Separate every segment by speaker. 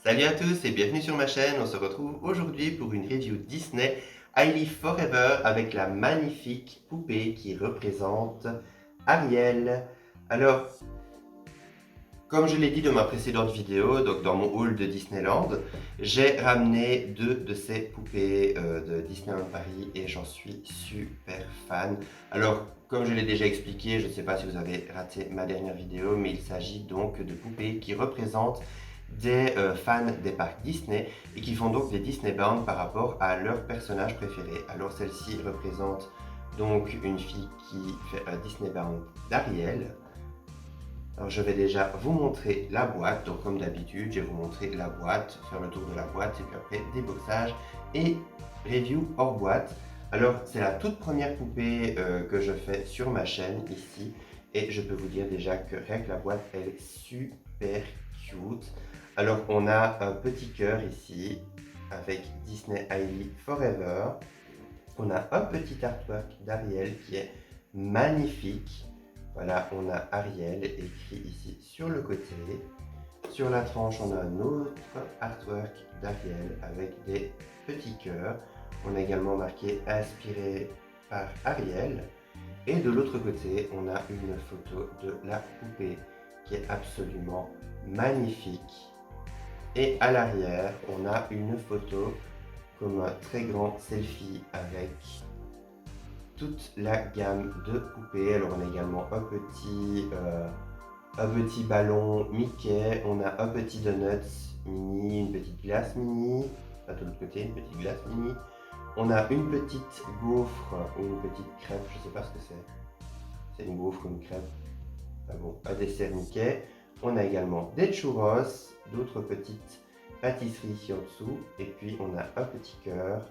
Speaker 1: Salut à tous et bienvenue sur ma chaîne. On se retrouve aujourd'hui pour une review Disney I Live Forever avec la magnifique poupée qui représente Ariel. Alors, comme je l'ai dit dans ma précédente vidéo, donc dans mon haul de Disneyland, j'ai ramené deux de ces poupées de Disneyland Paris et j'en suis super fan. Alors, comme je l'ai déjà expliqué, je ne sais pas si vous avez raté ma dernière vidéo, mais il s'agit donc de poupées qui représentent des fans des parcs Disney et qui font donc des Disney Bound par rapport à leur personnage préféré. Alors celle-ci représente donc une fille qui fait un Disney Bound d'Ariel. Alors je vais déjà vous montrer la boîte, donc comme d'habitude je vais vous montrer la boîte, faire le tour de la boîte et puis après déboxage et review hors boîte. Alors c'est la toute première poupée que je fais sur ma chaîne ici et je peux vous dire déjà que rien que la boîte elle est super cute. Alors on a un petit cœur ici avec Disney Hailey Forever. On a un petit artwork d'Ariel qui est magnifique. Voilà, on a Ariel écrit ici sur le côté. Sur la tranche, on a un autre artwork d'Ariel avec des petits cœurs. On a également marqué inspiré par Ariel. Et de l'autre côté, on a une photo de la poupée qui est absolument magnifique. Et à l'arrière, on a une photo comme un très grand selfie avec toute la gamme de poupées. Alors on a également un petit ballon Mickey, on a un petit donut mini, une petite glace mini, de l'autre côté une petite glace mini. On a une petite gaufre ou une petite crêpe, je sais pas ce que c'est. C'est une gaufre ou une crêpe. Ah bon, un dessert Mickey. On a également des churros, d'autres petites pâtisseries ici en dessous. Et puis on a un petit cœur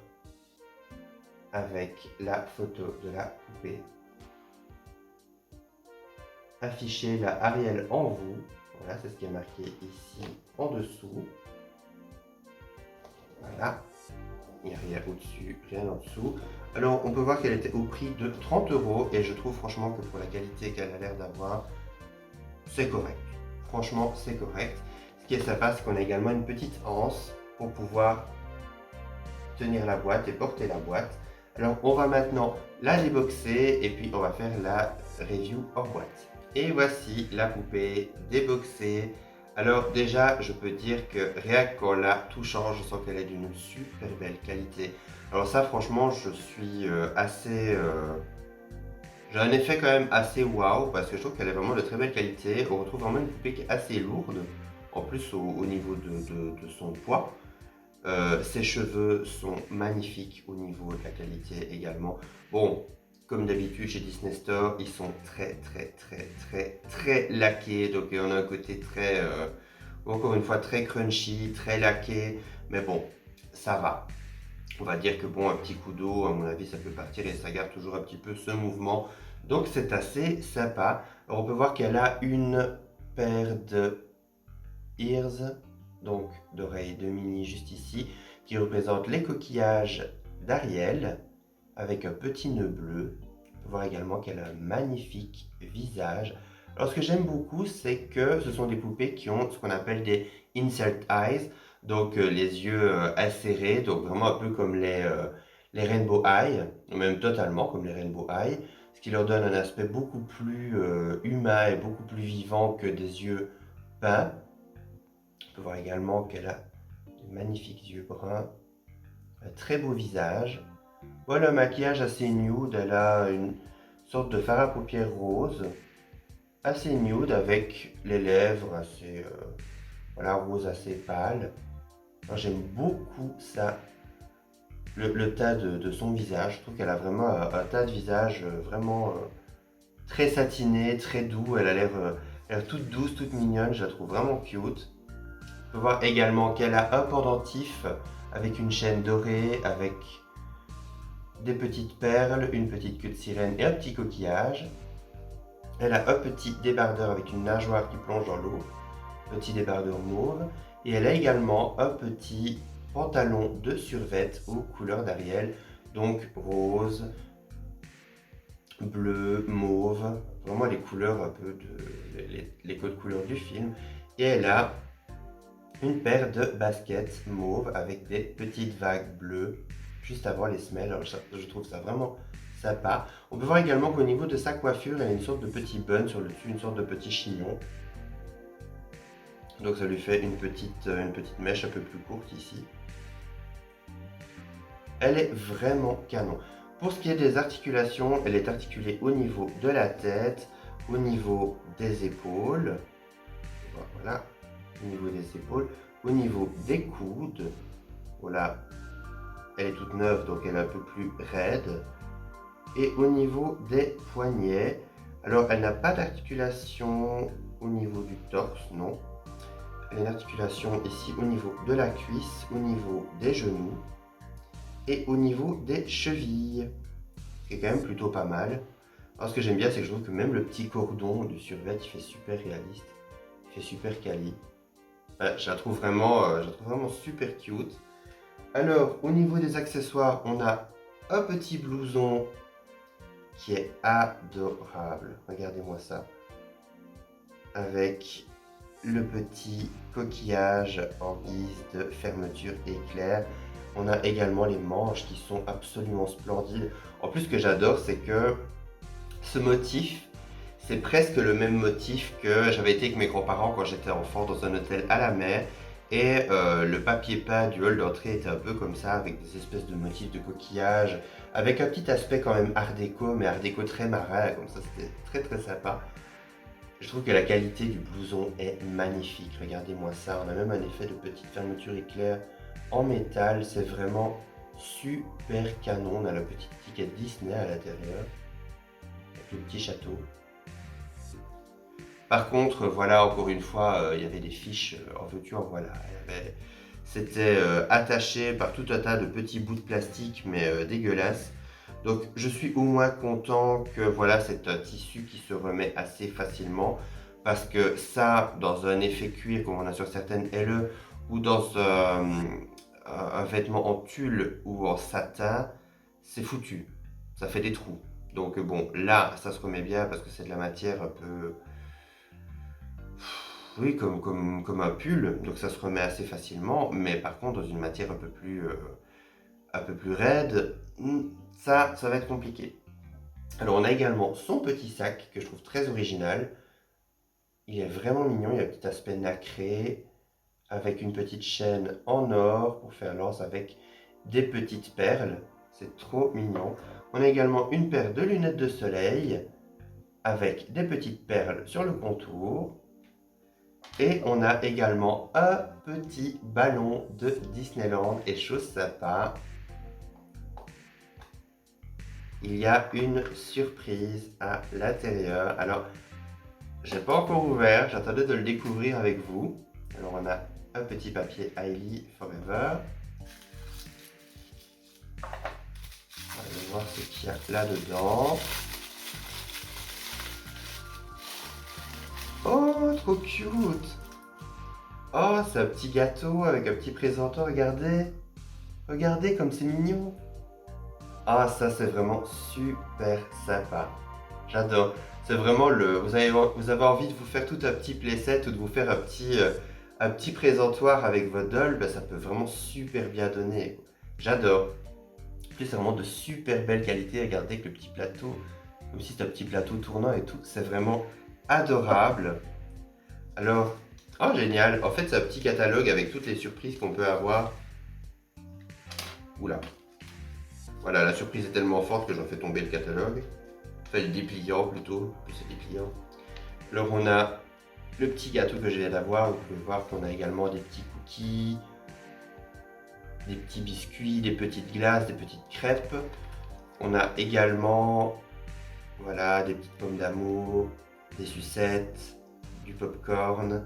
Speaker 1: avec la photo de la poupée. Afficher la Ariel en vous. Voilà, c'est ce qui est marqué ici en dessous. Voilà. Il n'y a rien au-dessus, rien en dessous. Alors, on peut voir qu'elle était au prix de 30 € et je trouve franchement que pour la qualité qu'elle a l'air d'avoir, c'est correct. Franchement, c'est correct. Ce qui est sympa, c'est qu'on a également une petite anse pour pouvoir tenir la boîte et porter la boîte. Alors, on va maintenant la déboxer et puis on va faire la review hors boîte. Et voici la poupée déboxée. Alors déjà, je peux dire que rien qu'en la touchant, je sens qu'elle est d'une super belle qualité. Alors ça, franchement, je suis j'ai un effet quand même assez waouh parce que je trouve qu'elle est vraiment de très belle qualité. On retrouve vraiment une poupée qui est assez lourde, en plus au niveau de son poids. Ses cheveux sont magnifiques au niveau de la qualité également. Bon, comme d'habitude chez Disney Store, ils sont très laqués. Donc on a un côté très, encore une fois, très crunchy, très laqué. Mais bon, ça va. On va dire que bon, un petit coup d'eau, à mon avis, ça peut partir et ça garde toujours un petit peu ce mouvement. Donc c'est assez sympa. Alors, on peut voir qu'elle a une paire de ears, donc d'oreilles de mini juste ici, qui représente les coquillages d'Ariel avec un petit nœud bleu. On peut voir également qu'elle a un magnifique visage. Alors ce que j'aime beaucoup, c'est que ce sont des poupées qui ont ce qu'on appelle des insert eyes, donc les yeux acérés, donc vraiment un peu comme les Rainbow Eye, ou même totalement comme les Rainbow Eye, ce qui leur donne un aspect beaucoup plus humain et beaucoup plus vivant que des yeux peints. On peut voir également qu'elle a de magnifiques yeux bruns, un très beau visage. Voilà un maquillage assez nude, elle a une sorte de fard à paupières rose, assez nude avec les lèvres assez voilà, rose assez pâle. J'aime beaucoup ça, le tas de son visage. Je trouve qu'elle a vraiment un tas de visage vraiment très satiné, très doux. Elle a l'air toute douce, toute mignonne, je la trouve vraiment cute. On peut voir également qu'elle a un pendentif avec une chaîne dorée, avec des petites perles, une petite queue de sirène et un petit coquillage. Elle a un petit débardeur avec une nageoire qui plonge dans l'eau, petit débardeur mauve. Et elle a également un petit pantalon de survêt aux couleurs d'Ariel, donc rose, bleu, mauve, vraiment les couleurs un peu les codes couleurs du film. Et elle a une paire de baskets mauve avec des petites vagues bleues juste avant les semelles. Alors, je trouve ça vraiment sympa. On peut voir également qu'au niveau de sa coiffure, elle a une sorte de petit bun sur le dessus, une sorte de petit chignon. Donc ça lui fait une petite mèche un peu plus courte ici. Elle est vraiment canon. Pour ce qui est des articulations, elle est articulée au niveau de la tête, au niveau des épaules. Voilà, au niveau des épaules, au niveau des coudes. Voilà, elle est toute neuve, donc elle est un peu plus raide. Et au niveau des poignets, alors elle n'a pas d'articulation au niveau du torse, non. Elle a une articulation ici au niveau de la cuisse, au niveau des genoux et au niveau des chevilles. Ce qui est quand même plutôt pas mal. Alors ce que j'aime bien, c'est que je trouve que même le petit cordon du survêt, il fait super réaliste. Il fait super quali. Je la trouve vraiment super cute. Alors, au niveau des accessoires, on a un petit blouson qui est adorable. Regardez-moi ça. Avec le petit coquillage en guise de fermeture éclair. On a également les manches qui sont absolument splendides. En plus, ce que j'adore, c'est que ce motif, c'est presque le même motif que j'avais été avec mes grands-parents quand j'étais enfant dans un hôtel à la mer. Et le papier peint du hall d'entrée était un peu comme ça, avec des espèces de motifs de coquillage, avec un petit aspect quand même art déco, mais art déco très marin, comme ça c'était très très sympa. Je trouve que la qualité du blouson est magnifique, regardez-moi ça, on a même un effet de petite fermeture éclair en métal, c'est vraiment super canon, on a la petite étiquette Disney à l'intérieur, avec le petit château. Par contre, voilà, encore une fois, il y avait des fiches en veux-tu, en voilà. C'était attaché par tout un tas de petits bouts de plastique, mais dégueulasses. Donc, je suis au moins content que voilà, c'est un tissu qui se remet assez facilement. Parce que ça, dans un effet cuir, comme on a sur certaines LE, ou dans un vêtement en tulle ou en satin, c'est foutu. Ça fait des trous. Donc bon, là, ça se remet bien parce que c'est de la matière un peu... Oui, comme un pull, donc ça se remet assez facilement, mais par contre dans une matière un peu plus raide, ça va être compliqué. Alors on a également son petit sac que je trouve très original. Il est vraiment mignon, il y a un petit aspect nacré, avec une petite chaîne en or pour faire l'anse avec des petites perles. C'est trop mignon. On a également une paire de lunettes de soleil avec des petites perles sur le contour. Et on a également un petit ballon de Disneyland. Et chose sympa, il y a une surprise à l'intérieur. Alors, j'ai pas encore ouvert, j'attendais de le découvrir avec vous. Alors on a un petit papier Hailey Forever. On va voir ce qu'il y a là-dedans. Oh, trop cute! Oh, c'est un petit gâteau avec un petit présentoir, regardez! Regardez comme c'est mignon! Ah, ça c'est vraiment super sympa. J'adore. C'est vraiment vous avez envie de vous faire tout un petit playset ou de vous faire un petit présentoir avec votre doll, ben, ça peut vraiment super bien donner. J'adore. En plus, c'est vraiment de super belle qualité. Regardez avec le petit plateau, comme si c'était un petit plateau tournant et tout. C'est vraiment adorable. Alors, oh génial. En fait, c'est un petit catalogue avec toutes les surprises qu'on peut avoir. Oula. Voilà, la surprise est tellement forte que j'en fais tomber le catalogue. Enfin, le dépliant plutôt, plus c'est dépliant. Alors on a le petit gâteau que je viens d'avoir. Vous pouvez voir qu'on a également des petits cookies, des petits biscuits, des petites glaces, des petites crêpes. On a également, voilà, des petites pommes d'amour, des sucettes, du popcorn,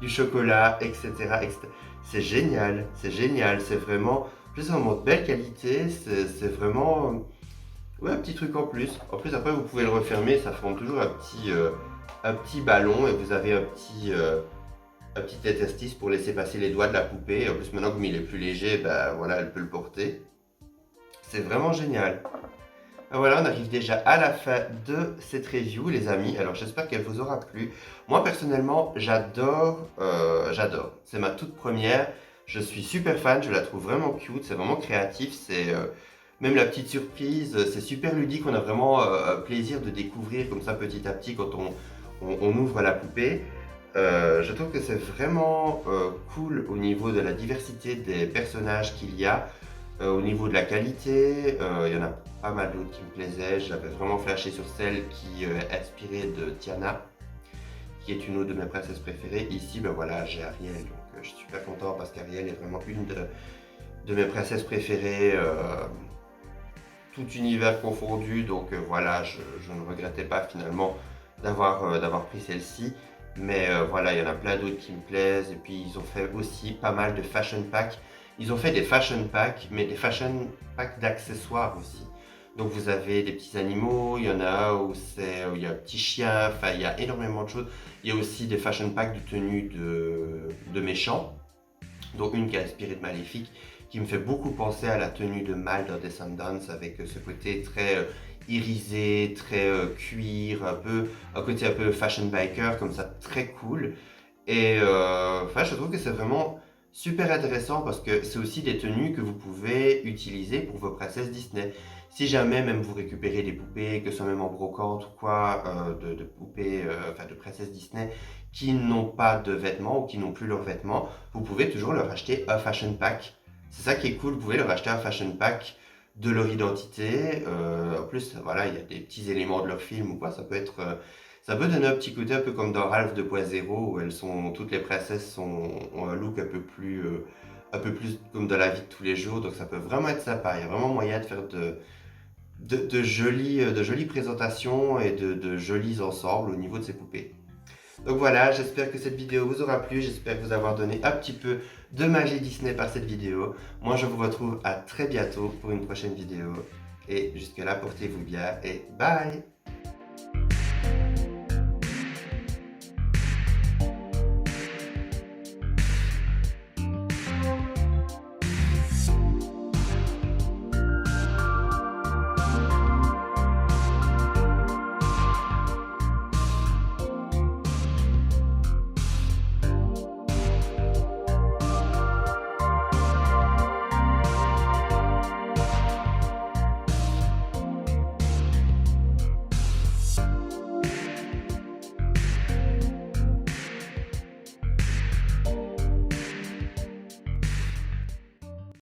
Speaker 1: du chocolat, etc. etc. C'est génial, c'est vraiment, c'est vraiment de belle qualité, c'est vraiment, ouais, un petit truc en plus. En plus après vous pouvez le refermer, ça forme toujours un petit ballon et vous avez un petit interstice pour laisser passer les doigts de la poupée. En plus maintenant comme il est plus léger, bah voilà, elle peut le porter. C'est vraiment génial. Voilà, on arrive déjà à la fin de cette review, les amis. Alors, j'espère qu'elle vous aura plu. Moi, personnellement, j'adore. C'est ma toute première. Je suis super fan, je la trouve vraiment cute, c'est vraiment créatif. C'est même la petite surprise, c'est super ludique. On a vraiment plaisir de découvrir comme ça petit à petit quand on ouvre la poupée. Je trouve que c'est vraiment cool au niveau de la diversité des personnages qu'il y a. Au niveau de la qualité, il y en a pas mal d'autres qui me plaisaient. J'avais vraiment flashé sur celle qui est inspirée de Tiana, qui est une autre de mes princesses préférées. Ici, ben voilà, j'ai Ariel, donc je suis super content parce qu'Ariel est vraiment une de mes princesses préférées, tout univers confondu. Donc voilà, je ne regrettais pas finalement d'avoir pris celle-ci. Mais voilà, il y en a plein d'autres qui me plaisent. Et puis ils ont fait aussi pas mal de fashion packs. Ils ont fait des fashion packs, mais des fashion packs d'accessoires aussi. Donc vous avez des petits animaux, il y en a où il y a un petit chien, enfin il y a énormément de choses. Il y a aussi des fashion packs de tenues de méchants. Donc une qui est inspirée de Maléfique, qui me fait beaucoup penser à la tenue de Mal dans Descendants, avec ce côté très irisé, très cuir, un côté un peu fashion biker, comme ça, très cool. Et enfin, je trouve que c'est vraiment super intéressant parce que c'est aussi des tenues que vous pouvez utiliser pour vos princesses Disney. Si jamais même vous récupérez des poupées, que ce soit même en brocante ou quoi, de poupées, enfin de princesses Disney, qui n'ont pas de vêtements ou qui n'ont plus leurs vêtements, vous pouvez toujours leur acheter un fashion pack. C'est ça qui est cool, vous pouvez leur acheter un fashion pack de leur identité. En plus, voilà, il y a des petits éléments de leur film ou quoi, ça peut donner un petit côté un peu comme dans Ralph 2.0 où toutes les princesses ont un look un peu plus comme dans la vie de tous les jours, donc ça peut vraiment être sympa. Il y a vraiment moyen de faire de jolies présentations et de jolis ensembles au niveau de ces poupées. Donc voilà, j'espère que cette vidéo vous aura plu, j'espère vous avoir donné un petit peu de magie Disney par cette vidéo. Moi je vous retrouve à très bientôt pour une prochaine vidéo. Et jusque là, portez-vous bien et bye!